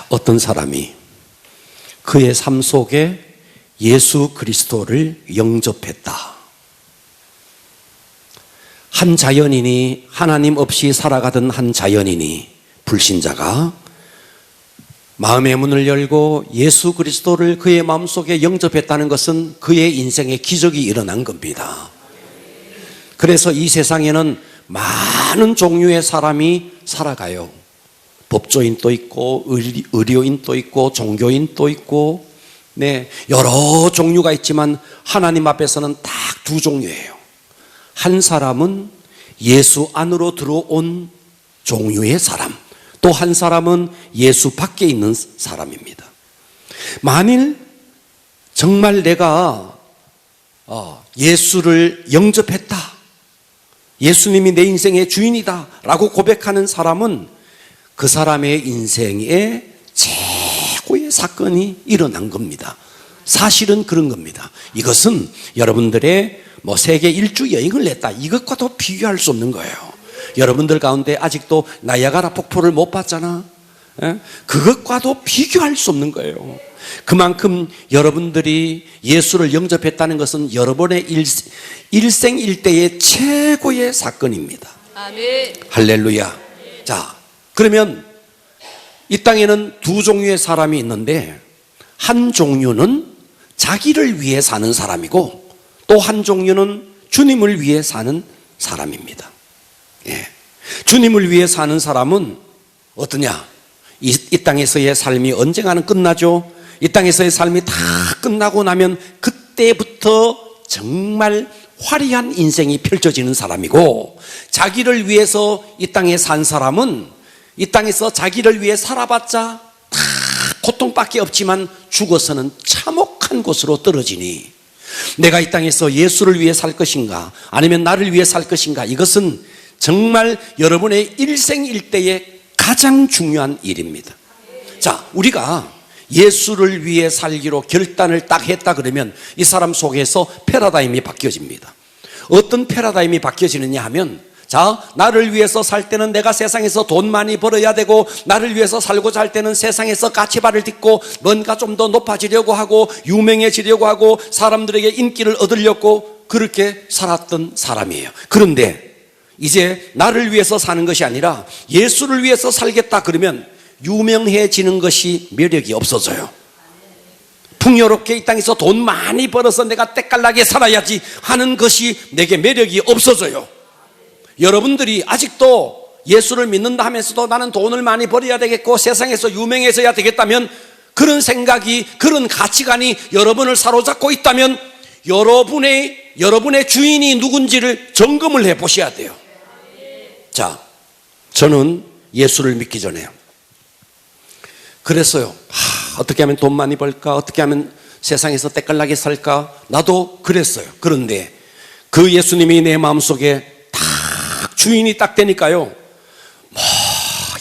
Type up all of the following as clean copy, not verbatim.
어떤 사람이 그의 삶 속에 예수 그리스도를 영접했다. 한 자연인이, 하나님 없이 살아가던 한 자연인이, 불신자가 마음의 문을 열고 예수 그리스도를 그의 마음속에 영접했다는 것은 그의 인생에 기적이 일어난 겁니다. 그래서 이 세상에는 많은 종류의 사람이 살아가요. 법조인도 있고 의료인도 있고 종교인도 있고, 여러 종류가 있지만 하나님 앞에서는 딱 두 종류예요. 한 사람은 예수 안으로 들어온 종류의 사람, 또 한 사람은 예수 밖에 있는 사람입니다. 만일 정말 내가 예수를 영접했다, 예수님이 내 인생의 주인이다 라고 고백하는 사람은 그 사람의 인생에 최고의 사건이 일어난 겁니다. 사실은 그런 겁니다. 이것은 여러분들의 세계 일주 여행을 했다, 이것과도 비교할 수 없는 거예요. 여러분들 가운데 아직도 나이아가라 폭포를 못 봤잖아. 그것과도 비교할 수 없는 거예요. 그만큼 여러분들이 예수를 영접했다는 것은 여러분의 일생일대의 최고의 사건입니다. 아멘. 할렐루야. 자, 그러면 이 땅에는 두 종류의 사람이 있는데, 한 종류는 자기를 위해 사는 사람이고 또 한 종류는 주님을 위해 사는 사람입니다. 주님을 위해 사는 사람은 어떠냐? 이 땅에서의 삶이 언젠가는 끝나죠. 이 땅에서의 삶이 다 끝나고 나면 그때부터 정말 화려한 인생이 펼쳐지는 사람이고, 자기를 위해서 이 땅에 산 사람은 이 땅에서 자기를 위해 살아봤자 다 고통밖에 없지만 죽어서는 참혹한 곳으로 떨어지니, 내가 이 땅에서 예수를 위해 살 것인가 아니면 나를 위해 살 것인가, 이것은 정말 여러분의 일생일대의 가장 중요한 일입니다. 자, 우리가 예수를 위해 살기로 결단을 딱 했다 그러면 이 사람 속에서 패러다임이 바뀌어집니다. 어떤 패러다임이 바뀌어지느냐 하면, 자, 나를 위해서 살 때는 내가 세상에서 돈 많이 벌어야 되고, 나를 위해서 살고자 할 때는 세상에서 가치발을 딛고 뭔가 좀 더 높아지려고 하고 유명해지려고 하고 사람들에게 인기를 얻으려고 그렇게 살았던 사람이에요. 그런데 이제 나를 위해서 사는 것이 아니라 예수를 위해서 살겠다 그러면 유명해지는 것이 매력이 없어져요. 풍요롭게 이 땅에서 돈 많이 벌어서 내가 때깔나게 살아야지 하는 것이 내게 매력이 없어져요. 여러분들이 아직도 예수를 믿는다 하면서도 나는 돈을 많이 벌어야 되겠고 세상에서 유명해져야 되겠다면, 그런 생각이, 그런 가치관이 여러분을 사로잡고 있다면 여러분의 주인이 누군지를 점검을 해 보셔야 돼요. 자, 저는 예수를 믿기 전에 그랬어요. 어떻게 하면 돈 많이 벌까? 어떻게 하면 세상에서 때깔나게 살까? 나도 그랬어요. 그런데 그 예수님이 내 마음속에 주인이 딱 되니까요,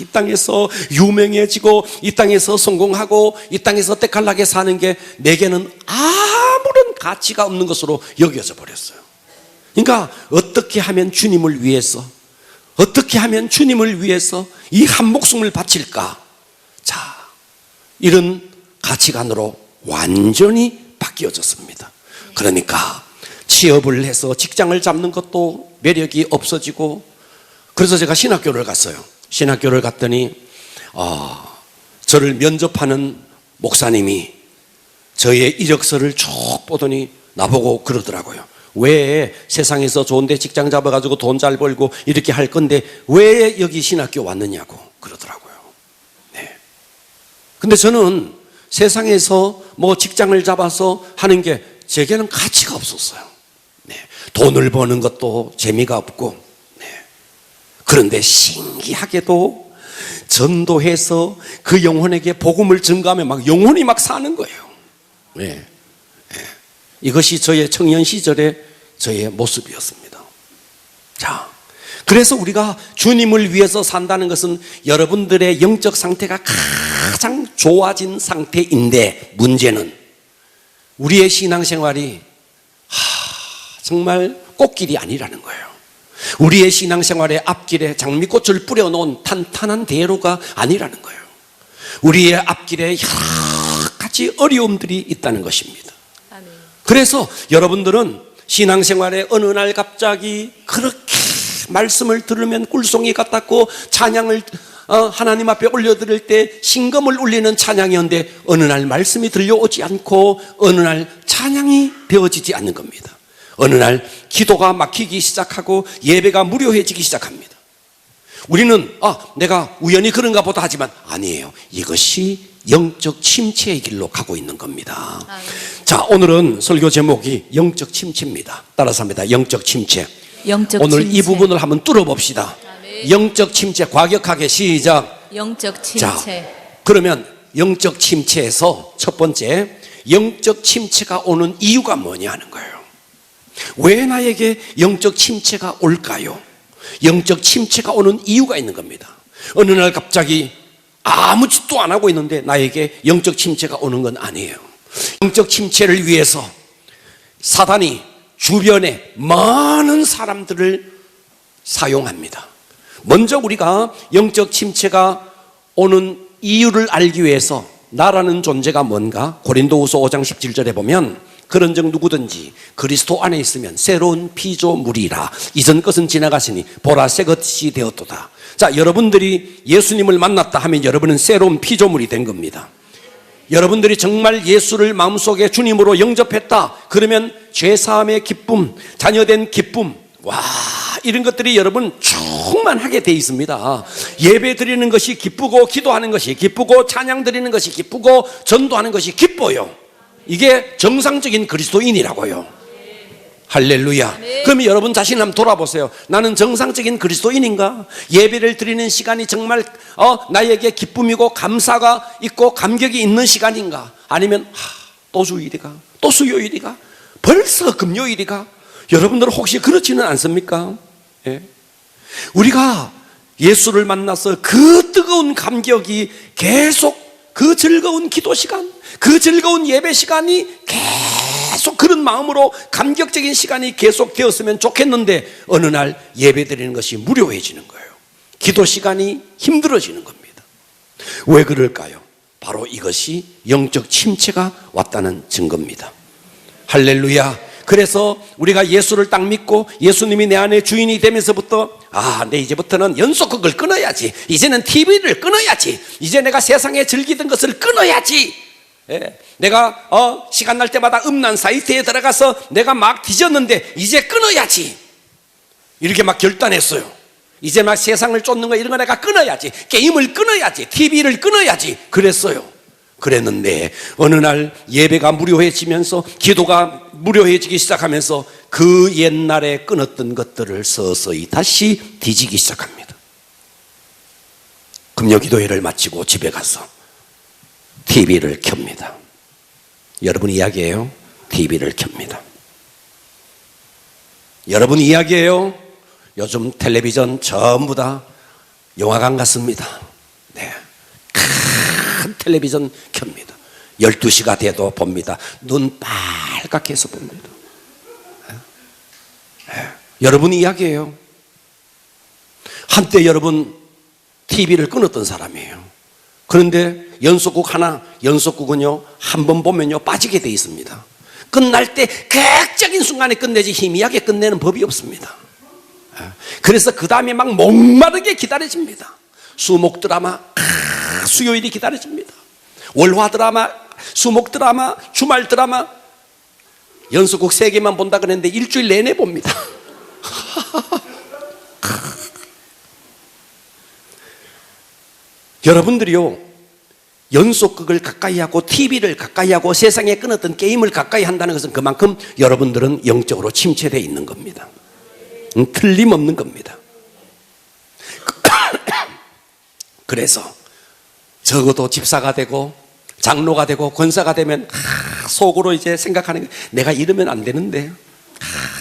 이 땅에서 유명해지고 이 땅에서 성공하고 이 땅에서 때깔나게 사는 게 내게는 아무런 가치가 없는 것으로 여겨져 버렸어요. 그러니까 어떻게 하면 주님을 위해서, 어떻게 하면 주님을 위해서 이 한 목숨을 바칠까? 자, 이런 가치관으로 완전히 바뀌어졌습니다. 그러니까 취업을 해서 직장을 잡는 것도 매력이 없어지고, 그래서 제가 신학교를 갔어요. 신학교를 갔더니 저를 면접하는 목사님이 저의 이력서를 쭉 보더니 나보고 그러더라고요. 왜 세상에서 좋은데 직장 잡아가지고 돈 잘 벌고 이렇게 할 건데 왜 여기 신학교 왔느냐고 그러더라고요. 근데 저는 세상에서 직장을 잡아서 하는 게 제게는 가치가 없었어요. 돈을 버는 것도 재미가 없고. 그런데 신기하게도 전도해서 그 영혼에게 복음을 전가하면 영혼이 사는 거예요. 이것이 저의 청년 시절의 저의 모습이었습니다. 자, 그래서 우리가 주님을 위해서 산다는 것은 여러분들의 영적 상태가 가장 좋아진 상태인데, 문제는 우리의 신앙생활이 정말 꽃길이 아니라는 거예요. 우리의 신앙생활의 앞길에 장미꽃을 뿌려놓은 탄탄한 대로가 아니라는 거예요. 우리의 앞길에 여러 가지 어려움들이 있다는 것입니다. 아멘. 그래서 여러분들은 신앙생활에 어느 날 갑자기 그렇게 말씀을 들으면 꿀송이 같았고 찬양을 하나님 앞에 올려드릴 때 신금을 울리는 찬양이었는데 어느 날 말씀이 들려오지 않고 어느 날 찬양이 되어지지 않는 겁니다. 어느 날 기도가 막히기 시작하고 예배가 무료해지기 시작합니다. 우리는 내가 우연히 그런가 보다 하지만 아니에요. 이것이 영적 침체의 길로 가고 있는 겁니다. 자, 오늘은 설교 제목이 영적 침체입니다. 따라서 합니다. 영적 침체. 오늘 침체. 이 부분을 한번 뚫어봅시다. 영적 침체, 과격하게 시작. 영적 침체. 자, 그러면 영적 침체에서 첫 번째, 영적 침체가 오는 이유가 뭐냐 하는 거예요. 왜 나에게 영적 침체가 올까요? 영적 침체가 오는 이유가 있는 겁니다. 어느 날 갑자기 아무 짓도 안 하고 있는데 나에게 영적 침체가 오는 건 아니에요. 영적 침체를 위해서 사단이 주변에 많은 사람들을 사용합니다. 먼저 우리가 영적 침체가 오는 이유를 알기 위해서 나라는 존재가 뭔가 고린도후서 5장 17절에 보면 그런즉 누구든지 그리스도 안에 있으면 새로운 피조물이라 이전 것은 지나갔으니 보라 새 것이 되었도다. 자, 여러분들이 예수님을 만났다 하면 여러분은 새로운 피조물이 된 겁니다. 여러분들이 정말 예수를 마음속에 주님으로 영접했다 그러면 죄사함의 기쁨, 자녀된 기쁨, 와, 이런 것들이 여러분 충만하게 돼 있습니다. 예배 드리는 것이 기쁘고 기도하는 것이 기쁘고 찬양 드리는 것이 기쁘고 전도하는 것이 기뻐요. 이게 정상적인 그리스도인이라고요. 할렐루야. 그러면 여러분 자신 한번 돌아보세요. 나는 정상적인 그리스도인인가? 예배를 드리는 시간이 정말 나에게 기쁨이고 감사가 있고 감격이 있는 시간인가? 아니면 또 주일이가? 또 수요일이가? 벌써 금요일이가? 여러분들은 혹시 그렇지는 않습니까? 예? 우리가 예수를 만나서 그 뜨거운 감격이 계속 그 즐거운 기도 시간, 그 즐거운 예배 시간이 계속 그런 마음으로 감격적인 시간이 계속 되었으면 좋겠는데 어느 날 예배 드리는 것이 무료해지는 거예요. 기도 시간이 힘들어지는 겁니다. 왜 그럴까요? 바로 이것이 영적 침체가 왔다는 증거입니다. 할렐루야. 그래서 우리가 예수를 딱 믿고 예수님이 내 안에 주인이 되면서부터 내 이제부터는 연속극을 끊어야지. 이제는 TV를 끊어야지. 이제 내가 세상에 즐기던 것을 끊어야지. 예. 내가 시간 날 때마다 음란 사이트에 들어가서 내가 막 뒤졌는데 이제 끊어야지. 이렇게 막 결단했어요. 이제 막 세상을 쫓는 거 이런 거 내가 끊어야지. 게임을 끊어야지. TV를 끊어야지. 그랬어요. 그랬는데 어느 날 예배가 무료해지면서 기도가 무료해지기 시작하면서 그 옛날에 끊었던 것들을 서서히 다시 뒤지기 시작합니다. 금요기도회를 마치고 집에 가서 TV를 켭니다. 여러분 이야기예요. TV를 켭니다. 여러분 이야기예요. 요즘 텔레비전 전부 다 영화관 같습니다. 네. 큰 텔레비전 켭니다. 12시가 돼도 봅니다. 눈 빨갛게 해서 봅니다. 여러분 이야기예요. 한때 여러분 TV를 끊었던 사람이에요. 그런데 연속국은요 한 번 보면요 빠지게 돼 있습니다. 끝날 때 극적인 순간에 끝내지 희미하게 끝내는 법이 없습니다. 그래서 그 다음에 막 목마르게 기다려집니다. 수목 드라마 수요일이 기다려집니다. 월화 드라마, 수목 드라마, 주말 드라마. 연속국 3개만 본다 그랬는데 일주일 내내 봅니다. 여러분들이요 연속극을 가까이 하고 TV를 가까이 하고 세상에 끊었던 게임을 가까이 한다는 것은 그만큼 여러분들은 영적으로 침체되어 있는 겁니다. 틀림없는 겁니다. 그래서 적어도 집사가 되고 장로가 되고 권사가 되면 속으로 이제 생각하는 게 내가 이러면 안 되는데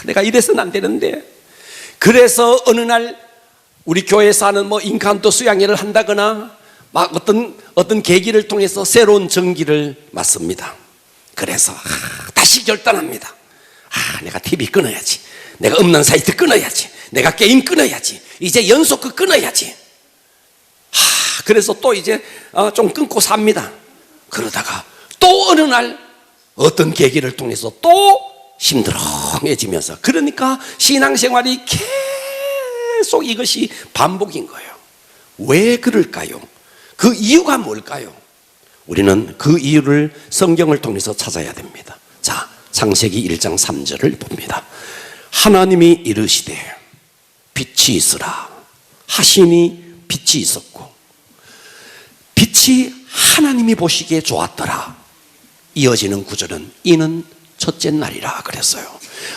내가 이래서는 안 되는데. 그래서 어느 날 우리 교회에서 하는 인카운터 수양회를 한다거나 막 어떤 계기를 통해서 새로운 전기를 맞습니다. 그래서 다시 결단합니다. 내가 TV 끊어야지. 내가 음란 사이트 끊어야지. 내가 게임 끊어야지. 이제 연속극 끊어야지. 그래서 또 이제 좀 끊고 삽니다. 그러다가 또 어느 날 어떤 계기를 통해서 또 힘들어해지면서, 그러니까 신앙생활이 계속 이것이 반복인 거예요. 왜 그럴까요? 그 이유가 뭘까요? 우리는 그 이유를 성경을 통해서 찾아야 됩니다. 자, 창세기 1장 3절을 봅니다. 하나님이 이르시되 빛이 있으라 하시니 빛이 있었고 빛이 하나님이 보시기에 좋았더라. 이어지는 구절은 이는 첫째 날이라 그랬어요.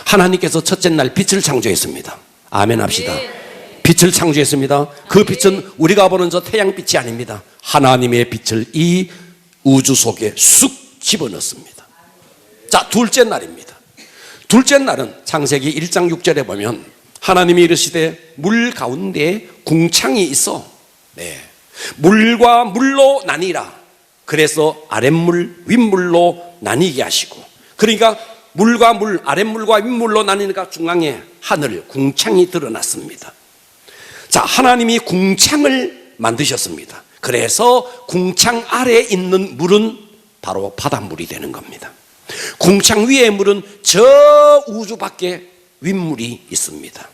하나님께서 첫째 날 빛을 창조했습니다. 아멘 합시다. 빛을 창조했습니다. 그 빛은 우리가 보는 저 태양빛이 아닙니다. 하나님의 빛을 이 우주 속에 쑥 집어넣습니다. 자, 둘째 날입니다. 둘째 날은 창세기 1장 6절에 보면 하나님이 이르시되 물 가운데 궁창이 있어 물과 물로 나뉘라. 그래서 아랫물 윗물로 나뉘게 하시고, 그러니까 물과 물, 아랫물과 윗물로 나뉘니까 중앙에 하늘 궁창이 드러났습니다. 자, 하나님이 궁창을 만드셨습니다. 그래서 궁창 아래에 있는 물은 바로 바닷물이 되는 겁니다. 궁창 위의 물은 저 우주 밖에 윗물이 있습니다.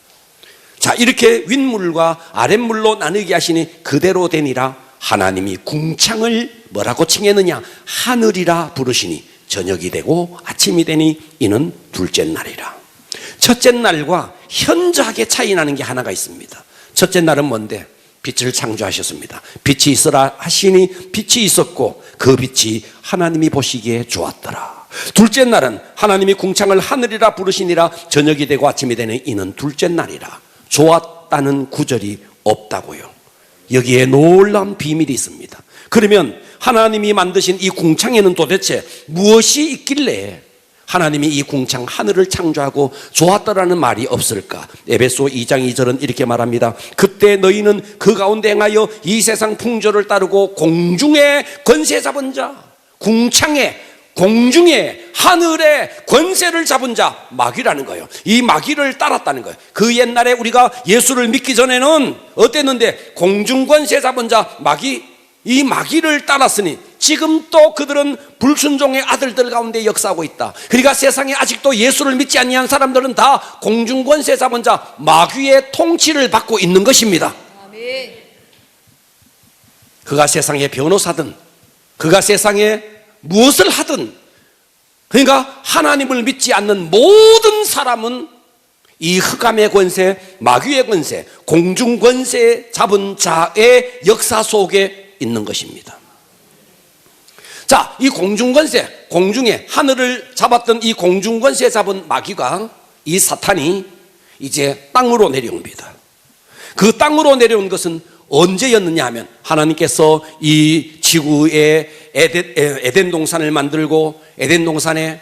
자, 이렇게 윗물과 아랫물로 나누게 하시니 그대로 되니라. 하나님이 궁창을 뭐라고 칭했느냐? 하늘이라 부르시니 저녁이 되고 아침이 되니 이는 둘째 날이라. 첫째 날과 현저하게 차이 나는 게 하나가 있습니다. 첫째 날은 뭔데? 빛을 창조하셨습니다. 빛이 있으라 하시니 빛이 있었고 그 빛이 하나님이 보시기에 좋았더라. 둘째 날은 하나님이 궁창을 하늘이라 부르시니라. 저녁이 되고 아침이 되니 이는 둘째 날이라. 좋았다는 구절이 없다고요. 여기에 놀라운 비밀이 있습니다. 그러면 하나님이 만드신 이 궁창에는 도대체 무엇이 있길래 하나님이 이 궁창 하늘을 창조하고 좋았다라는 말이 없을까? 에베소 2장 2절은 이렇게 말합니다. 그때 너희는 그 가운데 행하여 이 세상 풍조를 따르고 공중의 권세 잡은 자, 궁창에 공중에 하늘에 권세를 잡은 자, 마귀라는 거예요. 이 마귀를 따랐다는 거예요. 그 옛날에 우리가 예수를 믿기 전에는 어땠는데? 공중 권세 잡은 자 마귀, 이 마귀를 따랐으니 지금 또 그들은 불순종의 아들들 가운데 역사하고 있다. 그러니까 세상에 아직도 예수를 믿지 아니한 사람들은 다 공중 권세 잡은 자 마귀의 통치를 받고 있는 것입니다. 아멘. 그가 세상의 변호사든 그가 세상에 무엇을 하든, 그러니까 하나님을 믿지 않는 모든 사람은 이 흑암의 권세, 마귀의 권세, 공중 권세 잡은 자의 역사 속에 있는 것입니다. 자, 이 공중 권세, 공중에 하늘을 잡았던 이 공중 권세 잡은 마귀가, 이 사탄이 이제 땅으로 내려옵니다. 그 땅으로 내려온 것은 언제였느냐 하면 하나님께서 이 지구에 에덴 동산을 만들고 에덴 동산에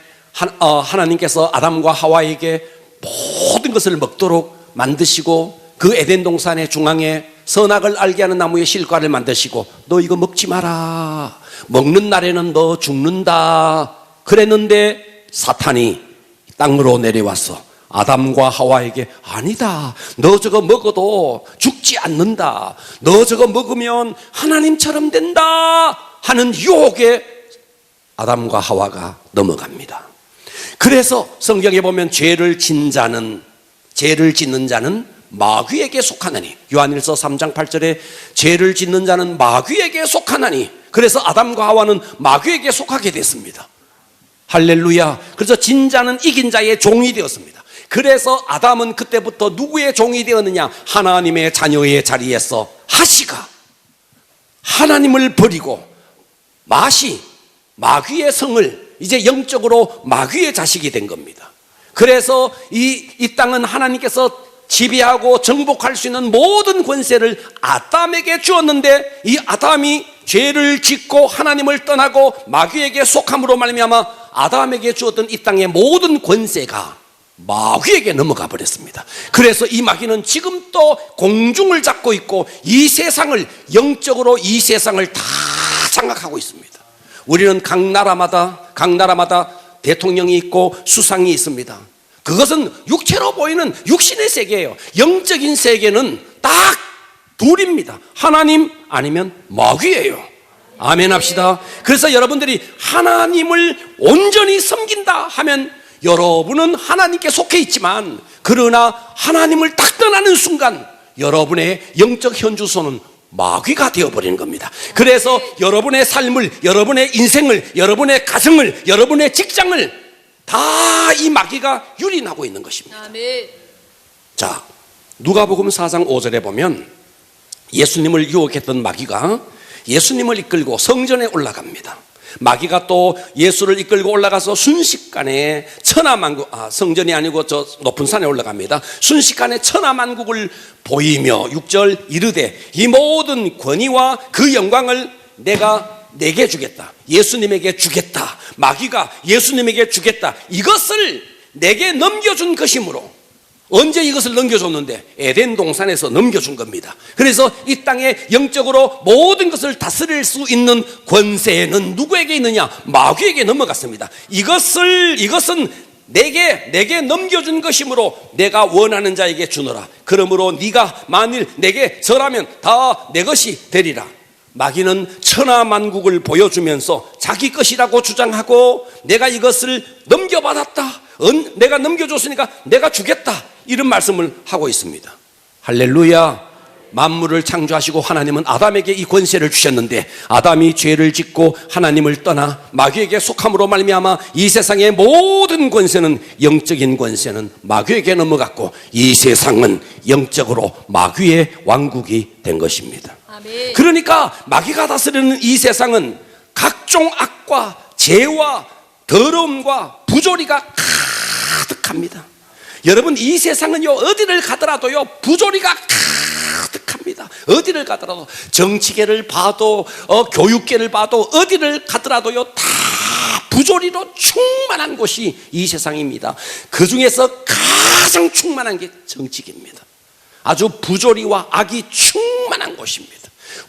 하나님께서 아담과 하와에게 모든 것을 먹도록 만드시고 그 에덴 동산의 중앙에 선악을 알게 하는 나무의 실과를 만드시고 너 이거 먹지 마라, 먹는 날에는 너 죽는다 그랬는데 사탄이 땅으로 내려와서 아담과 하와에게 아니다, 너 저거 먹어도 죽지 않는다, 너 저거 먹으면 하나님처럼 된다 하는 유혹에 아담과 하와가 넘어갑니다. 그래서 성경에 보면 죄를 짓는 자는 마귀에게 속하나니, 요한일서 3장 8절에 죄를 짓는 자는 마귀에게 속하나니, 그래서 아담과 하와는 마귀에게 속하게 됐습니다. 할렐루야. 그래서 진 자는 이긴 자의 종이 되었습니다. 그래서 아담은 그때부터 누구의 종이 되었느냐? 하나님의 자녀의 자리에서 하시가 하나님을 버리고 마귀의 성을 이제 영적으로 마귀의 자식이 된 겁니다. 그래서 이 땅은 하나님께서 지배하고 정복할 수 있는 모든 권세를 아담에게 주었는데 이 아담이 죄를 짓고 하나님을 떠나고 마귀에게 속함으로 말미암아 아담에게 주었던 이 땅의 모든 권세가 마귀에게 넘어가 버렸습니다. 그래서 이 마귀는 지금 또 공중을 잡고 있고 이 세상을, 영적으로 이 세상을 다 장악하고 있습니다. 우리는 각 나라마다 대통령이 있고 수상이 있습니다. 그것은 육체로 보이는 육신의 세계예요. 영적인 세계는 딱 둘입니다. 하나님 아니면 마귀예요. 아멘 합시다. 그래서 여러분들이 하나님을 온전히 섬긴다 하면 여러분은 하나님께 속해 있지만, 그러나 하나님을 딱 떠나는 순간 여러분의 영적 현주소는 마귀가 되어버리는 겁니다. 그래서 여러분의 삶을, 여러분의 인생을, 여러분의 가정을, 여러분의 직장을 다 이 마귀가 유린하고 있는 것입니다. 아멘. 자, 누가복음 4장 5절에 보면 예수님을 유혹했던 마귀가 예수님을 이끌고 성전에 올라갑니다. 마귀가 또 예수를 이끌고 올라가서 순식간에 천하만국, 성전이 아니고 저 높은 산에 올라갑니다. 순식간에 천하만국을 보이며 6절 이르되 이 모든 권위와 그 영광을 내가 내게 주겠다. 예수님에게 주겠다. 마귀가 예수님에게 주겠다. 이것을 내게 넘겨준 것이므로, 언제 이것을 넘겨줬는데? 에덴 동산에서 넘겨준 겁니다. 그래서 이 땅에 영적으로 모든 것을 다스릴 수 있는 권세는 누구에게 있느냐? 마귀에게 넘어갔습니다. 이것은 내게 넘겨준 것이므로 내가 원하는 자에게 주노라. 그러므로 네가 만일 내게 절하면 다 내 것이 되리라. 마귀는 천하만국을 보여주면서 자기 것이라고 주장하고, 내가 이것을 넘겨받았다, 내가 넘겨줬으니까 내가 주겠다, 이런 말씀을 하고 있습니다. 할렐루야. 만물을 창조하시고 하나님은 아담에게 이 권세를 주셨는데, 아담이 죄를 짓고 하나님을 떠나 마귀에게 속함으로 말미암아 이 세상의 모든 권세는, 영적인 권세는 마귀에게 넘어갔고, 이 세상은 영적으로 마귀의 왕국이 된 것입니다. 아멘. 그러니까 마귀가 다스리는 이 세상은 각종 악과 죄와 더러움과 부조리가 가득합니다. 여러분, 이 세상은요, 어디를 가더라도요, 부조리가 가득합니다. 어디를 가더라도, 정치계를 봐도, 교육계를 봐도, 어디를 가더라도요, 다 부조리로 충만한 곳이 이 세상입니다. 그 중에서 가장 충만한 게 정치계입니다. 아주 부조리와 악이 충만한 곳입니다.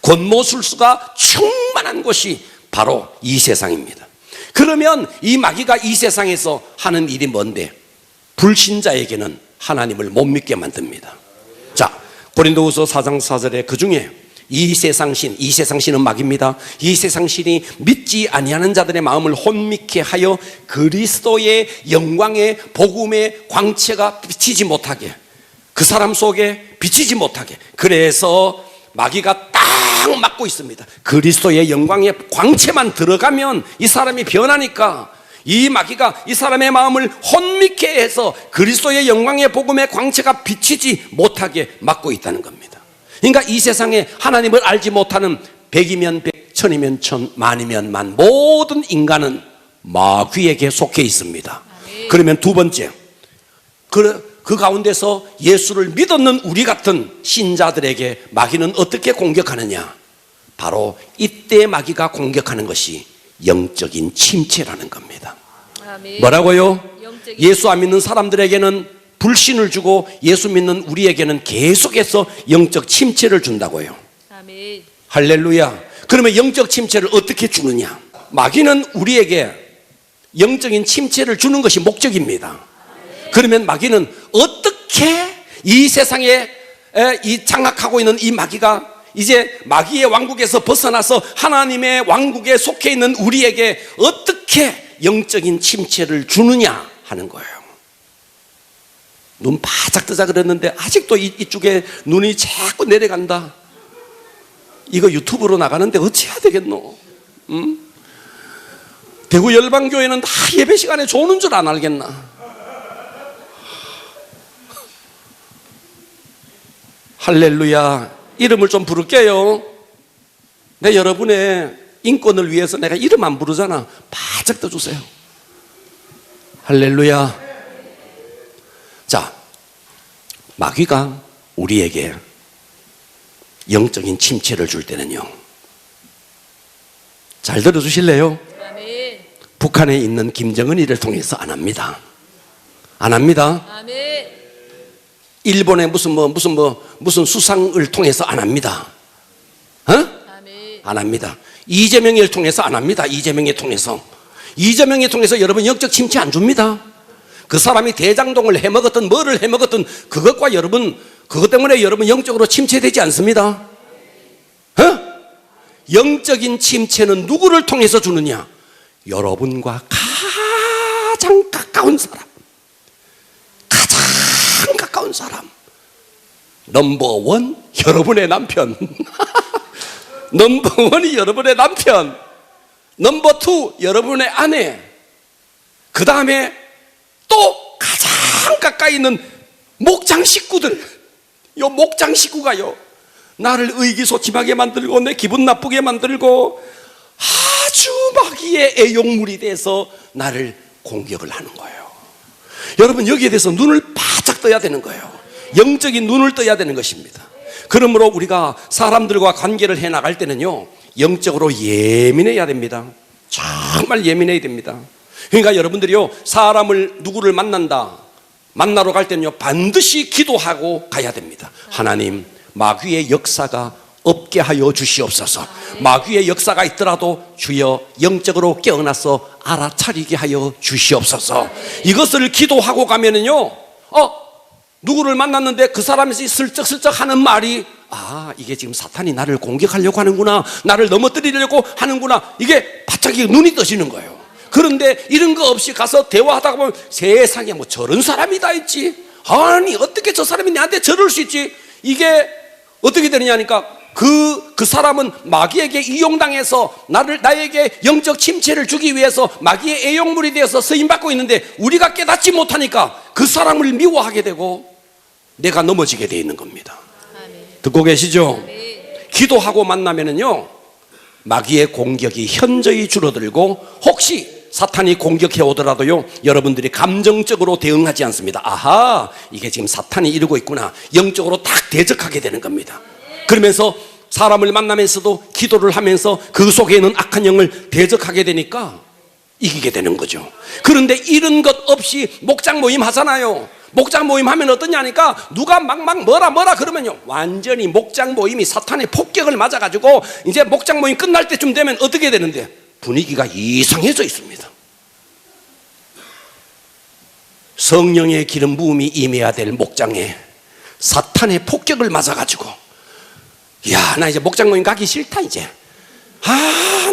권모술수가 충만한 곳이 바로 이 세상입니다. 그러면 이 마귀가 이 세상에서 하는 일이 뭔데? 불신자에게는 하나님을 못 믿게 만듭니다. 자, 고린도후서 4장 4절에 그 중에 이 세상신은 마귀입니다. 이 세상신이 믿지 아니하는 자들의 마음을 혼미케 하여 그리스도의 영광의 복음의 광채가 비치지 못하게, 그 사람 속에 비치지 못하게, 그래서 마귀가 딱 막고 있습니다. 그리스도의 영광의 광채만 들어가면 이 사람이 변하니까, 이 마귀가 이 사람의 마음을 혼미케 해서 그리스도의 영광의 복음의 광채가 비치지 못하게 막고 있다는 겁니다. 그러니까 이 세상에 하나님을 알지 못하는 100이면 100, 1000이면 1000, 만이면 만, 모든 인간은 마귀에게 속해 있습니다. 그러면 두 번째, 그 가운데서 예수를 믿었는 우리 같은 신자들에게 마귀는 어떻게 공격하느냐? 바로 이때 마귀가 공격하는 것이 영적인 침체라는 겁니다. 아멘. 뭐라고요? 예수 안 믿는 사람들에게는 불신을 주고, 예수 믿는 우리에게는 계속해서 영적 침체를 준다고요. 아멘. 할렐루야. 그러면 영적 침체를 어떻게 주느냐? 마귀는 우리에게 영적인 침체를 주는 것이 목적입니다. 그러면 마귀는 어떻게 이 세상에 이 장악하고 있는 이 마귀가 이제 마귀의 왕국에서 벗어나서 하나님의 왕국에 속해 있는 우리에게 어떻게 영적인 침체를 주느냐 하는 거예요. 눈 바짝 뜨자 그랬는데 아직도 이쪽에 눈이 자꾸 내려간다. 이거 유튜브로 나가는데 어찌해야 되겠노? 대구 열방교회는 다 예배 시간에 조는 줄 안 알겠나? 할렐루야. 이름을 좀 부를게요. 내 여러분의 인권을 위해서 내가 이름 안 부르잖아. 바짝 떠주세요. 할렐루야. 자, 마귀가 우리에게 영적인 침체를 줄 때는요, 잘 들어주실래요? 아멘. 북한에 있는 김정은이를 통해서 안 합니다. 안 합니다. 아멘. 일본의 무슨 수상을 통해서 안 합니다. 아멘. 안 합니다. 이재명을 통해서 안 합니다. 이재명을 통해서 여러분 영적 침체 안 줍니다. 그 사람이 대장동을 해먹었든 뭐를 해먹었든 그것과 여러분 그것 때문에 여러분 영적으로 침체되지 않습니다. 영적인 침체는 누구를 통해서 주느냐? 여러분과 가장 가까운 사람, 가장 가까운 사람. 넘버원 여러분의 남편, 넘버원이 여러분의 남편, 넘버투 여러분의 아내, 그 다음에 또 가장 가까이 있는 목장 식구들. 요 목장 식구가요, 나를 의기소침하게 만들고 내 기분 나쁘게 만들고 아주 마귀의 애용물이 돼서 나를 공격을 하는 거예요. 여러분, 여기에 대해서 눈을 바짝 떠야 되는 거예요. 영적인 눈을 떠야 되는 것입니다. 그러므로 우리가 사람들과 관계를 해나갈 때는요, 영적으로 예민해야 됩니다. 정말 예민해야 됩니다. 그러니까 여러분들이요, 사람을 누구를 만나러 갈 때는요, 반드시 기도하고 가야 됩니다. 하나님, 마귀의 역사가 없게 하여 주시옵소서. 마귀의 역사가 있더라도 주여 영적으로 깨어나서 알아차리게 하여 주시옵소서. 이것을 기도하고 가면은요, 누구를 만났는데 그 사람이 슬쩍슬쩍 하는 말이, 이게 지금 사탄이 나를 공격하려고 하는구나, 나를 넘어뜨리려고 하는구나, 이게 바짝 눈이 떠지는 거예요. 그런데 이런 거 없이 가서 대화하다가 보면 세상에 뭐 저런 사람이 다 있지, 아니 어떻게 저 사람이 나한테 저럴 수 있지, 이게 어떻게 되느냐니까 그 사람은 마귀에게 이용당해서 나에게 영적 침체를 주기 위해서 마귀의 애용물이 되어서 쓰임받고 있는데, 우리가 깨닫지 못하니까 그 사람을 미워하게 되고 내가 넘어지게 돼 있는 겁니다. 아멘. 듣고 계시죠? 아멘. 기도하고 만나면은요, 마귀의 공격이 현저히 줄어들고, 혹시 사탄이 공격해 오더라도요, 여러분들이 감정적으로 대응하지 않습니다. 아하, 이게 지금 사탄이 이러고 있구나, 영적으로 딱 대적하게 되는 겁니다. 그러면서 사람을 만나면서도 기도를 하면서 그 속에 있는 악한 영을 대적하게 되니까 이기게 되는 거죠. 그런데 이런 것 없이 목장 모임 하잖아요. 목장 모임 하면 어떠냐니까, 누가 막 뭐라 그러면요, 완전히 목장 모임이 사탄의 폭격을 맞아가지고 이제 목장 모임 끝날 때쯤 되면 어떻게 되는데, 분위기가 이상해져 있습니다. 성령의 기름 부음이 임해야 될 목장에 사탄의 폭격을 맞아가지고, 나 이제 목장 모임 가기 싫다 이제.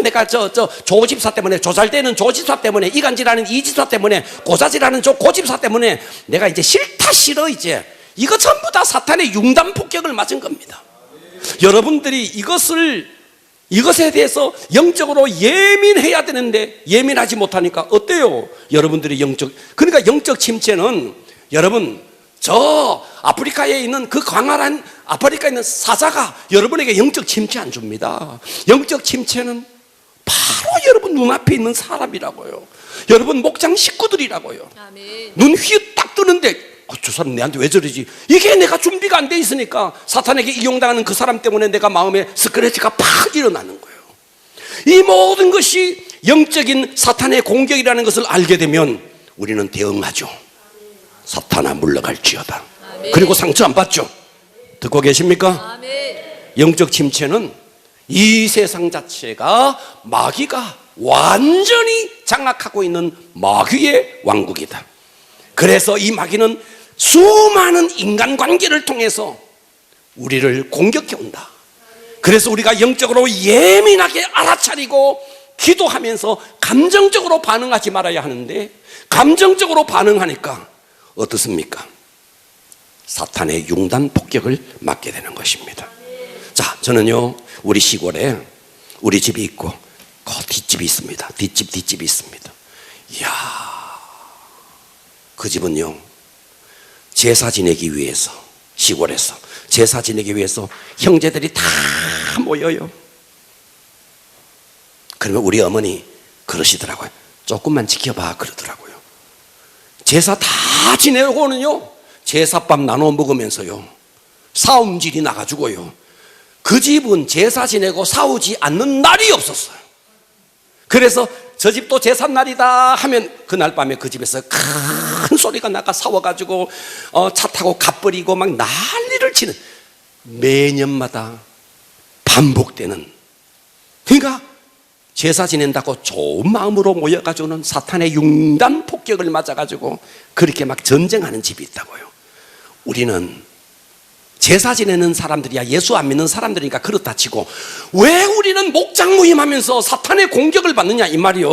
내가 저 조집사 때문에, 조잘되는 조집사 때문에, 이간질하는 이집사 때문에, 고자질하는 고집사 때문에 내가 이제 싫어 이제. 이거 전부 다 사탄의 융단 폭격을 맞은 겁니다. 여러분들이 이것에 대해서 영적으로 예민해야 되는데 예민하지 못하니까 어때요? 여러분들이 그러니까 영적 침체는, 여러분, 저 아프리카에 있는 그 광활한 아프리카에 있는 사자가 여러분에게 영적 침체 안 줍니다. 영적 침체는 바로 여러분 눈앞에 있는 사람이라고요. 여러분 목장 식구들이라고요. 아멘. 눈 휘딱 뜨는데, 저 사람 내한테 왜 저러지? 이게 내가 준비가 안 돼 있으니까 사탄에게 이용당하는 그 사람 때문에 내가 마음에 스크래치가 팍 일어나는 거예요. 이 모든 것이 영적인 사탄의 공격이라는 것을 알게 되면 우리는 대응하죠. 사탄아 물러갈지어다. 아멘. 그리고 상처 안 받죠. 듣고 계십니까? 아멘. 영적 침체는 이 세상 자체가 마귀가 완전히 장악하고 있는 마귀의 왕국이다. 그래서 이 마귀는 수많은 인간관계를 통해서 우리를 공격해 온다. 그래서 우리가 영적으로 예민하게 알아차리고 기도하면서 감정적으로 반응하지 말아야 하는데, 감정적으로 반응하니까 어떻습니까? 사탄의 융단 폭격을 맞게 되는 것입니다. 자, 저는요, 우리 시골에 우리 집이 있고 그 뒷집이 있습니다. 뒷집이 있습니다. 이야, 그 집은요, 제사 지내기 위해서, 시골에서 제사 지내기 위해서 형제들이 다 모여요. 그러면 우리 어머니 그러시더라고요. 조금만 지켜봐 그러더라고요. 제사 다 지내고는요, 제사밥 나눠 먹으면서요, 싸움질이 나가지고요, 그 집은 제사 지내고 싸우지 않는 날이 없었어요. 그래서 저 집도 제삿날이다 하면 그날 밤에 그 집에서 큰 소리가 나가 싸워가지고 차 타고 가버리고 막 난리를 치는, 매년마다 반복되는, 그러니까 제사 지낸다고 좋은 마음으로 모여가지고는 사탄의 융단 폭격을 맞아가지고 그렇게 막 전쟁하는 집이 있다고요. 우리는 제사 지내는 사람들이야 예수 안 믿는 사람들이니까 그렇다 치고 왜 우리는 목장 모임하면서 사탄의 공격을 받느냐 이 말이요.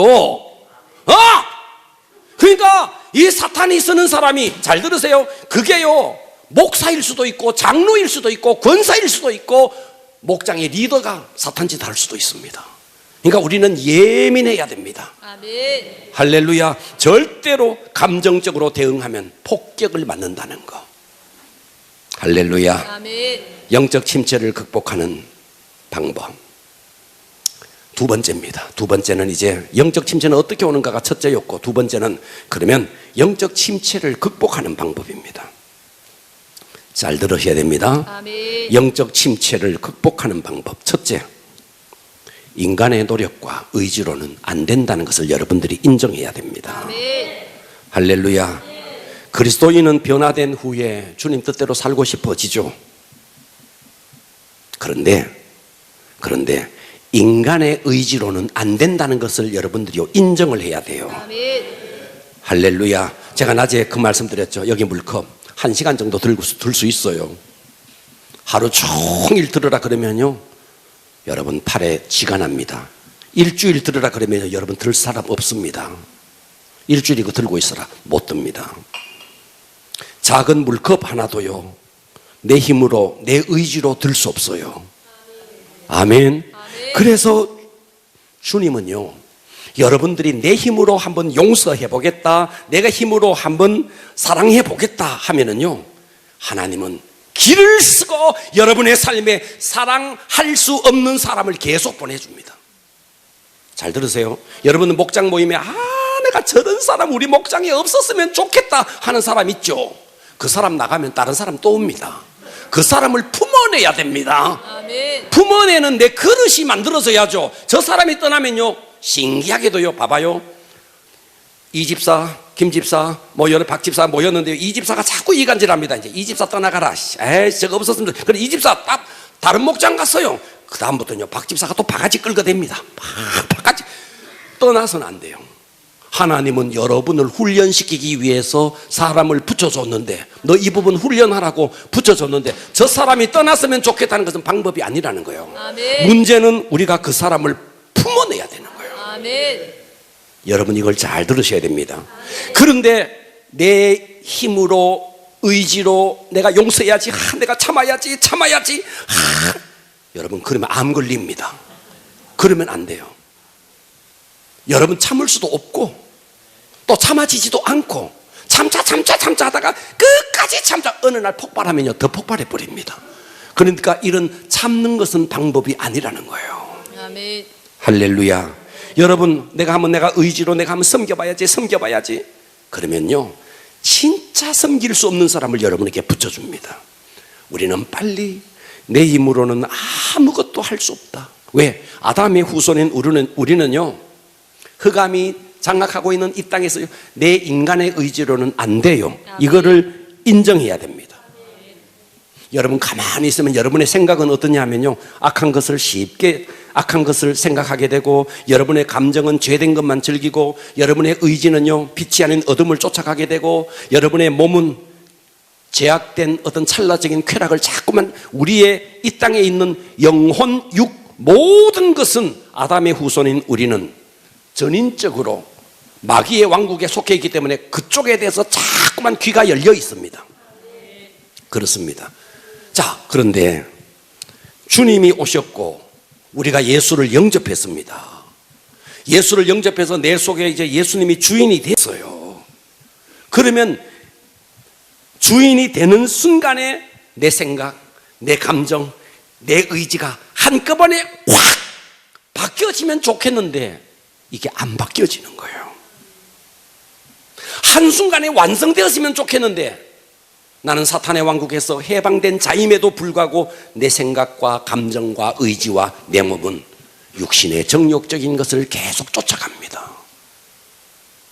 그러니까 이 사탄이 쓰는 사람이 잘 들으세요. 그게요 목사일 수도 있고 장로일 수도 있고 권사일 수도 있고 목장의 리더가 사탄짓 할 수도 있습니다. 그러니까 우리는 예민해야 됩니다. 아멘. 할렐루야. 절대로 감정적으로 대응하면 폭격을 맞는다는 거. 할렐루야. 아멘. 영적 침체를 극복하는 방법. 두 번째입니다. 두 번째는 이제 영적 침체는 어떻게 오는가가 첫째였고 두 번째는 그러면 영적 침체를 극복하는 방법입니다. 잘 들으셔야 됩니다. 아멘. 영적 침체를 극복하는 방법. 첫째, 인간의 노력과 의지로는 안 된다는 것을 여러분들이 인정해야 됩니다. 아멘. 할렐루야. 그리스도인은 변화된 후에 주님 뜻대로 살고 싶어지죠. 그런데 인간의 의지로는 안 된다는 것을 여러분들이 인정을 해야 돼요. 아멘. 할렐루야. 제가 낮에 그 말씀 드렸죠. 여기 물컵 1시간 정도 들 수 있어요. 하루 종일 들으라 그러면요 여러분 팔에 쥐가 납니다. 일주일 들으라 그러면 여러분 들 사람 없습니다. 일주일 이거 들고 있어라 못 듭니다. 작은 물컵 하나도요 내 힘으로 내 의지로 들 수 없어요. 아멘. 그래서 주님은요 여러분들이 내 힘으로 한번 용서해 보겠다, 내가 힘으로 한번 사랑해 보겠다 하면은요 하나님은 길을 쓰고 여러분의 삶에 사랑할 수 없는 사람을 계속 보내줍니다. 잘 들으세요. 여러분은 목장 모임에 내가 저런 사람 우리 목장에 없었으면 좋겠다 하는 사람 있죠. 그 사람 나가면 다른 사람 또 옵니다. 그 사람을 품어내야 됩니다. 아멘. 품어내는 내 그릇이 만들어져야죠. 저 사람이 떠나면요 신기하게도요 봐봐요 이 집사 김 집사 박 집사 모였는데 이 집사가 자꾸 이간질합니다. 이제 이 집사 떠나가라. 에이 저거 없었으면 그래 이 집사 딱 다른 목장 갔어요. 그 다음부터는요 박 집사가 또 바가지 끌어댑니다. 바가지 떠나서는 안 돼요. 하나님은 여러분을 훈련시키기 위해서 사람을 붙여줬는데 너 이 부분 훈련하라고 붙여줬는데 저 사람이 떠났으면 좋겠다는 것은 방법이 아니라는 거예요. 아멘. 문제는 우리가 그 사람을 품어내야 되는 거예요. 아멘. 여러분 이걸 잘 들으셔야 됩니다. 그런데 내 힘으로 의지로 내가 용서해야지, 내가 참아야지. 여러분 그러면 암 걸립니다. 그러면 안 돼요. 여러분 참을 수도 없고 또 참아지지도 않고 참자 하다가 끝까지 참자 어느 날 폭발하면요 더 폭발해 버립니다. 그러니까 이런 참는 것은 방법이 아니라는 거예요. 아멘. 할렐루야. 여러분 내가 의지로 내가 한번 섬겨봐야지 그러면요 진짜 섬길 수 없는 사람을 여러분에게 붙여줍니다. 우리는 빨리 내 힘으로는 아무것도 할 수 없다. 왜? 아담의 후손인 우리는요 흑암이 장악하고 있는 이 땅에서 내 인간의 의지로는 안 돼요. 이거를 인정해야 됩니다. 여러분 가만히 있으면 여러분의 생각은 어떠냐면요 악한 것을 생각하게 되고 여러분의 감정은 죄된 것만 즐기고 여러분의 의지는요 빛이 아닌 어둠을 쫓아가게 되고 여러분의 몸은 제약된 어떤 찰나적인 쾌락을 자꾸만 우리의 이 땅에 있는 영혼, 육 모든 것은 아담의 후손인 우리는 전인적으로 마귀의 왕국에 속해 있기 때문에 그쪽에 대해서 자꾸만 귀가 열려 있습니다. 그렇습니다. 자, 그런데 주님이 오셨고 우리가 예수를 영접했습니다. 예수를 영접해서 내 속에 이제 예수님이 주인이 됐어요. 그러면 주인이 되는 순간에 내 생각, 내 감정, 내 의지가 한꺼번에 확 바뀌어지면 좋겠는데 이게 안 바뀌어지는 거예요. 한순간에 완성되었으면 좋겠는데 나는 사탄의 왕국에서 해방된 자임에도 불구하고 내 생각과 감정과 의지와 내 몸은 육신의 정욕적인 것을 계속 쫓아갑니다.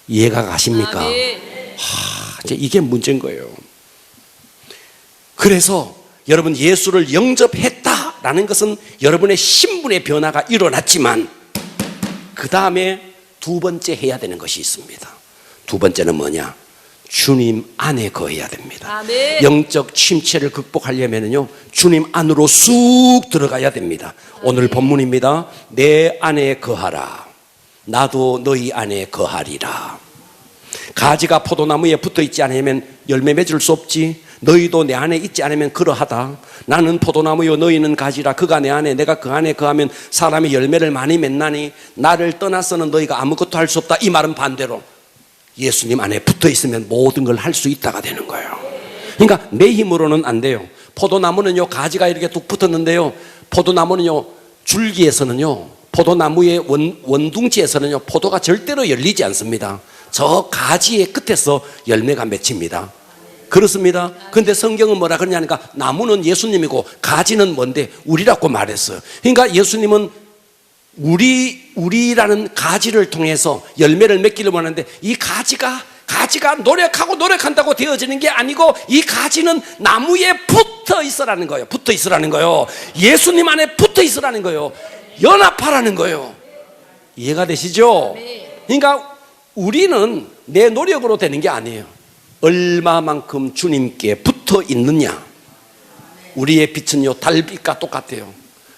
이해가 가십니까? 이제 이게 문제인 거예요. 그래서 여러분 예수를 영접했다라는 것은 여러분의 신분의 변화가 일어났지만 그 다음에 두 번째 해야 되는 것이 있습니다. 두 번째는 뭐냐? 주님 안에 거해야 됩니다. 아멘. 영적 침체를 극복하려면요, 주님 안으로 쑥 들어가야 됩니다. 오늘 본문입니다. 내 안에 거하라. 나도 너희 안에 거하리라. 가지가 포도나무에 붙어 있지 않으면 열매 맺을 수 없지. 너희도 내 안에 있지 않으면 그러하다. 나는 포도나무요 너희는 가지라. 그가 내 안에 내가 그 안에 거하면 사람이 열매를 많이 맺나니 나를 떠나서는 너희가 아무것도 할 수 없다. 이 말은 반대로 예수님 안에 붙어 있으면 모든 걸 할 수 있다가 되는 거예요. 그러니까 내 힘으로는 안 돼요. 포도나무는요, 가지가 이렇게 뚝 붙었는데요, 포도나무는요, 줄기에서는요, 포도나무의 원둥지에서는요, 포도가 절대로 열리지 않습니다. 저 가지의 끝에서 열매가 맺힙니다. 그렇습니다. 근데 성경은 뭐라 그러냐니까, 나무는 예수님이고 가지는 뭔데? 우리라고 말했어요. 그러니까 예수님은 우리라는 가지를 통해서 열매를 맺기를 원하는데, 이 가지가 노력한다고 되어지는 게 아니고, 이 가지는 나무에 붙어 있으라는 거예요. 붙어 있으라는 거예요. 예수님 안에 붙어 있으라는 거예요. 연합하라는 거예요. 이해가 되시죠? 그러니까 우리는 내 노력으로 되는 게 아니에요. 얼마만큼 주님께 붙어 있느냐. 우리의 빛은요, 달빛과 똑같아요.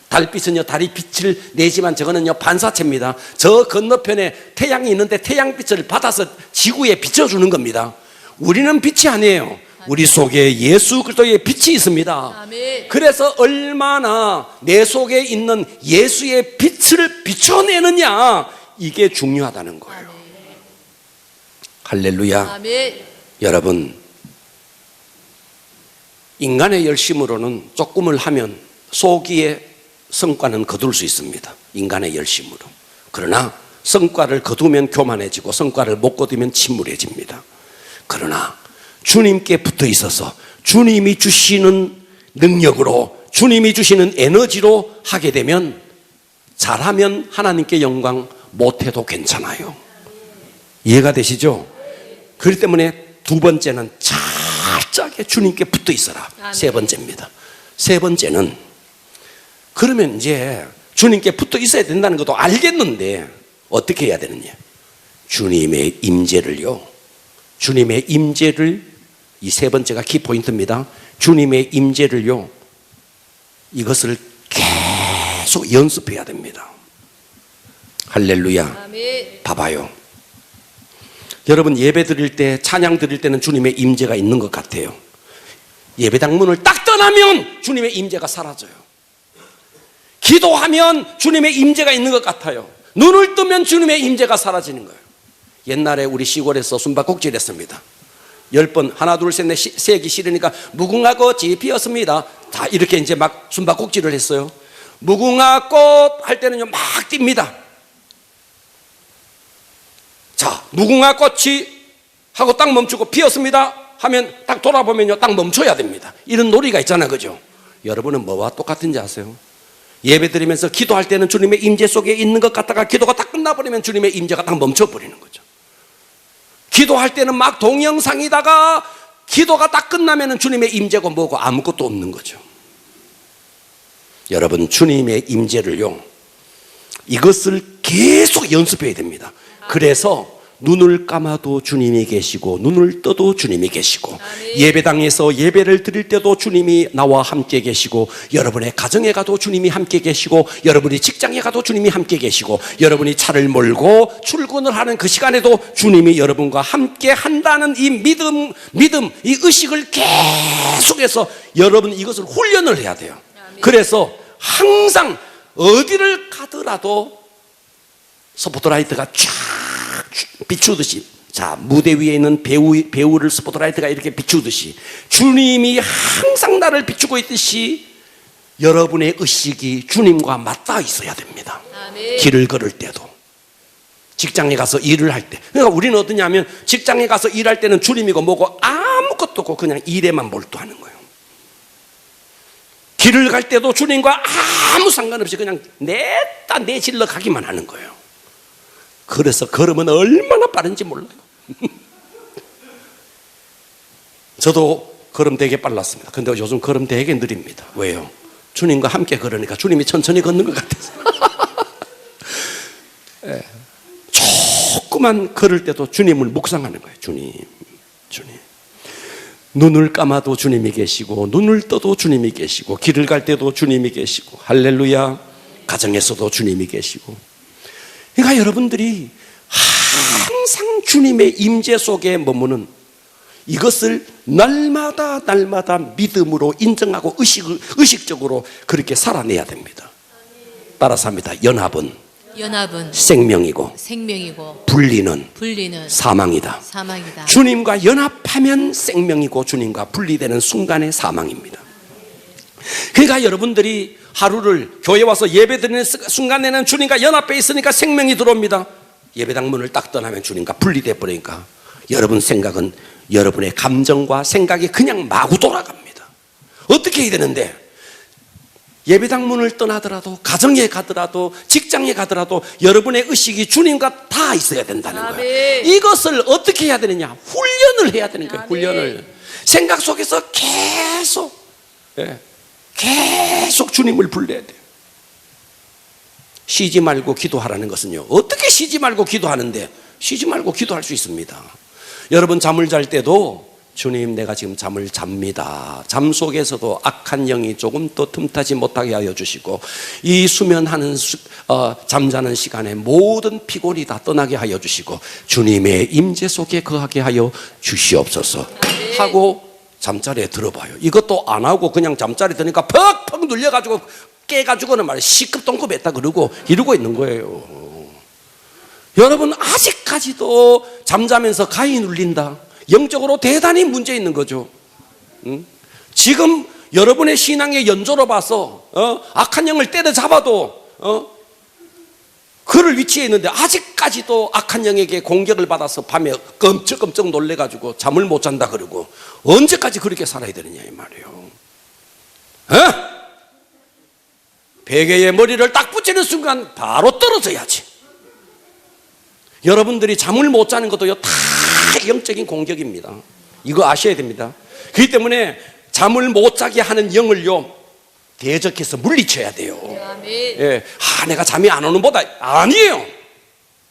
달빛은요, 달이 빛을 내지만 저거는요, 반사체입니다. 저 건너편에 태양이 있는데 태양빛을 받아서 지구에 비춰주는 겁니다. 우리는 빛이 아니에요. 우리 속에 예수 그리스도의 빛이 있습니다. 아멘. 그래서 얼마나 내 속에 있는 예수의 빛을 비춰내느냐, 이게 중요하다는 거예요. 할렐루야. 아멘. 여러분, 인간의 열심으로는 조금을 하면 소기에 성과는 거둘 수 있습니다. 인간의 열심으로. 그러나 성과를 거두면 교만해지고 성과를 못 거두면 침울해집니다. 그러나 주님께 붙어 있어서 주님이 주시는 능력으로, 주님이 주시는 에너지로 하게 되면, 잘하면 하나님께 영광, 못해도 괜찮아요. 이해가 되시죠? 그렇기 때문에 두 번째는 철저하게 주님께 붙어 있어라. 세 번째입니다. 세 번째는, 그러면 이제 주님께 붙어 있어야 된다는 것도 알겠는데 어떻게 해야 되느냐? 주님의 임재를요, 주님의 임재를, 이 세 번째가 키포인트입니다. 주님의 임재를요, 이것을 계속 연습해야 됩니다. 할렐루야. 아멘. 봐봐요. 여러분, 예배 드릴 때, 찬양 드릴 때는 주님의 임재가 있는 것 같아요. 예배당 문을 딱 떠나면 주님의 임재가 사라져요. 기도하면 주님의 임재가 있는 것 같아요. 눈을 뜨면 주님의 임재가 사라지는 거예요. 옛날에 우리 시골에서 숨바꼭질 했습니다. 10번, 하나 둘 셋 넷 세기 싫으니까 무궁화꽃이 피었습니다. 다 이렇게 이제 막 숨바꼭질을 했어요. 무궁화꽃 할 때는요, 막 뜁니다. 자, 무궁화꽃이 하고 딱 멈추고 피었습니다 하면 딱 돌아보면요, 딱 멈춰야 됩니다. 이런 놀이가 있잖아요, 그죠? 여러분은 뭐와 똑같은지 아세요? 예배 드리면서 기도할 때는 주님의 임재 속에 있는 것 같다가 기도가 딱 끝나버리면 주님의 임재가 딱 멈춰버리는 거죠. 기도할 때는 막 동영상이다가 기도가 딱 끝나면 주님의 임재고 뭐고 아무것도 없는 거죠. 여러분, 주님의 임재를요, 이것을 계속 연습해야 됩니다. 그래서 눈을 감아도 주님이 계시고 눈을 떠도 주님이 계시고, 예배당에서 예배를 드릴 때도 주님이 나와 함께 계시고, 여러분의 가정에 가도 주님이 함께 계시고, 여러분이 직장에 가도 주님이 함께 계시고, 여러분이 차를 몰고 출근을 하는 그 시간에도 주님이 여러분과 함께 한다는 이 믿음, 이 의식을 계속해서 여러분 이것을 훈련을 해야 돼요. 그래서 항상 어디를 가더라도 스포트라이트가 쫙 비추듯이, 자, 무대 위에 있는 배우를 스포트라이트가 이렇게 비추듯이 주님이 항상 나를 비추고 있듯이 여러분의 의식이 주님과 맞닿아 있어야 됩니다. 아멘. 길을 걸을 때도, 직장에 가서 일을 할 때. 그러니까 우리는 어떠냐면, 직장에 가서 일할 때는 주님이고 뭐고 아무것도 없고 그냥 일에만 몰두하는 거예요. 길을 갈 때도 주님과 아무 상관없이 그냥 내 질러 가기만 하는 거예요. 그래서 걸으면 얼마나 빠른지 몰라요. 저도 걸음 되게 빨랐습니다. 근데 요즘 걸음 되게 느립니다. 왜요? 주님과 함께 걸으니까 주님이 천천히 걷는 것 같아서. 조금만 걸을 때도 주님을 묵상하는 거예요. 주님, 주님. 눈을 감아도 주님이 계시고 눈을 떠도 주님이 계시고 길을 갈 때도 주님이 계시고 할렐루야. 가정에서도 주님이 계시고. 그러니까 여러분들이 항상 주님의 임재 속에 머무는 이것을 날마다 믿음으로 인정하고 의식적으로 그렇게 살아내야 됩니다. 따라서 합니다. 연합은 생명이고 분리는 사망이다. 주님과 연합하면 생명이고 주님과 분리되는 순간의 사망입니다. 그러니까 여러분들이 하루를 교회 와서 예배드리는 순간에는 주님과 연합해 있으니까 생명이 들어옵니다. 예배당 문을 딱 떠나면 주님과 분리돼 버리니까 여러분 생각은 여러분의 감정과 생각이 그냥 마구 돌아갑니다. 어떻게 해야 되는데? 예배당 문을 떠나더라도 가정에 가더라도 직장에 가더라도 여러분의 의식이 주님과 다 있어야 된다는 거예요. 이것을 어떻게 해야 되느냐? 훈련을 해야 되는 거예요. 훈련을. 생각 속에서 계속 주님을 불러야 돼요. 쉬지 말고 기도하라는 것은요, 어떻게 쉬지 말고 기도하는데? 쉬지 말고 기도할 수 있습니다. 여러분 잠을 잘 때도 주님 내가 지금 잠을 잡니다. 잠 속에서도 악한 영이 조금 더 틈타지 못하게 하여 주시고 이 수면하는 잠자는 시간에 모든 피곤이 다 떠나게 하여 주시고 주님의 임재 속에 거하게 하여 주시옵소서 하고 잠자리에 들어봐요. 이것도 안 하고 그냥 잠자리에 드니까 퍽퍽 눌려가지고 깨가지고는 말이야 시급동급했다 그러고 이러고 있는 거예요. 여러분 아직까지도 잠자면서 가위 눌린다. 영적으로 대단히 문제 있는 거죠. 지금 여러분의 신앙의 연조로 봐서 악한 영을 때려잡아도 그를 위치해 있는데 아직까지도 악한 영에게 공격을 받아서 밤에 끔찍끔찍 놀래가지고 잠을 못 잔다 그러고 언제까지 그렇게 살아야 되느냐 이 말이에요. 베개에 머리를 딱 붙이는 순간 바로 떨어져야지. 여러분들이 잠을 못 자는 것도요 다 영적인 공격입니다. 이거 아셔야 됩니다. 그렇기 때문에 잠을 못 자게 하는 영을요 대적해서 물리쳐야 돼요. 예. 내가 잠이 안 오는 보다 아니에요.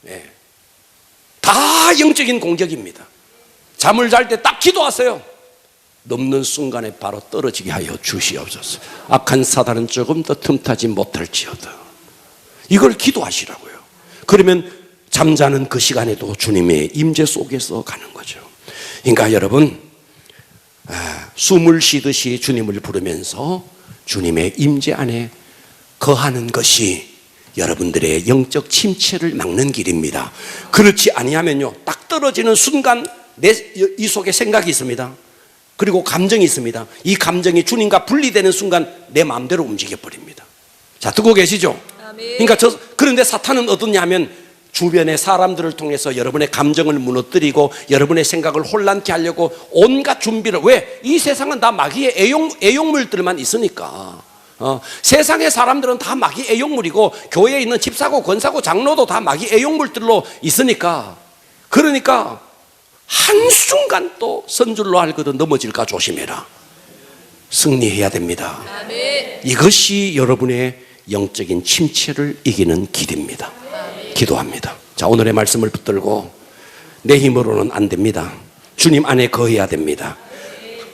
예. 다 영적인 공격입니다. 잠을 잘 때 딱 기도하세요. 넘는 순간에 바로 떨어지게 하여 주시옵소서. 악한 사단은 조금 더 틈타지 못할지어다. 이걸 기도하시라고요. 그러면 잠자는 그 시간에도 주님의 임재 속에서 가는 거죠. 그러니까 여러분 숨을 쉬듯이 주님을 부르면서 주님의 임재 안에 거하는 것이 여러분들의 영적 침체를 막는 길입니다. 그렇지 아니하면요 딱 떨어지는 순간 이 속에 생각이 있습니다. 그리고 감정이 있습니다. 이 감정이 주님과 분리되는 순간 내 마음대로 움직여 버립니다. 자, 듣고 계시죠? 그러니까 그런데 사탄은 어떠냐면 주변의 사람들을 통해서 여러분의 감정을 무너뜨리고 여러분의 생각을 혼란케 하려고 온갖 준비를. 왜? 이 세상은 다 마귀의 애용물들만 있으니까. 세상의 사람들은 다 마귀 애용물이고 교회에 있는 집사고 권사고 장로도 다 마귀 애용물들로 있으니까. 그러니까 한순간 또 선줄로 알거든 넘어질까 조심해라. 승리해야 됩니다. 이것이 여러분의 영적인 침체를 이기는 길입니다. 기도합니다. 자, 오늘의 말씀을 붙들고 내 힘으로는 안 됩니다. 주님 안에 거해야 됩니다.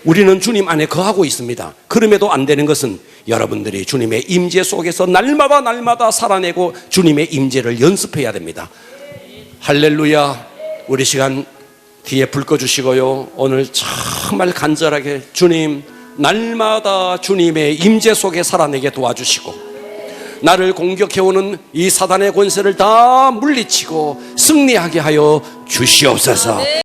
우리는 주님 안에 거하고 있습니다. 그럼에도 안 되는 것은 여러분들이 주님의 임재 속에서 날마다 살아내고 주님의 임재를 연습해야 됩니다. 할렐루야. 우리 시간 뒤에 불 꺼주시고요. 오늘 정말 간절하게 주님 날마다 주님의 임재 속에 살아내게 도와주시고 나를 공격해오는 이 사단의 권세를 다 물리치고 승리하게 하여 주시옵소서.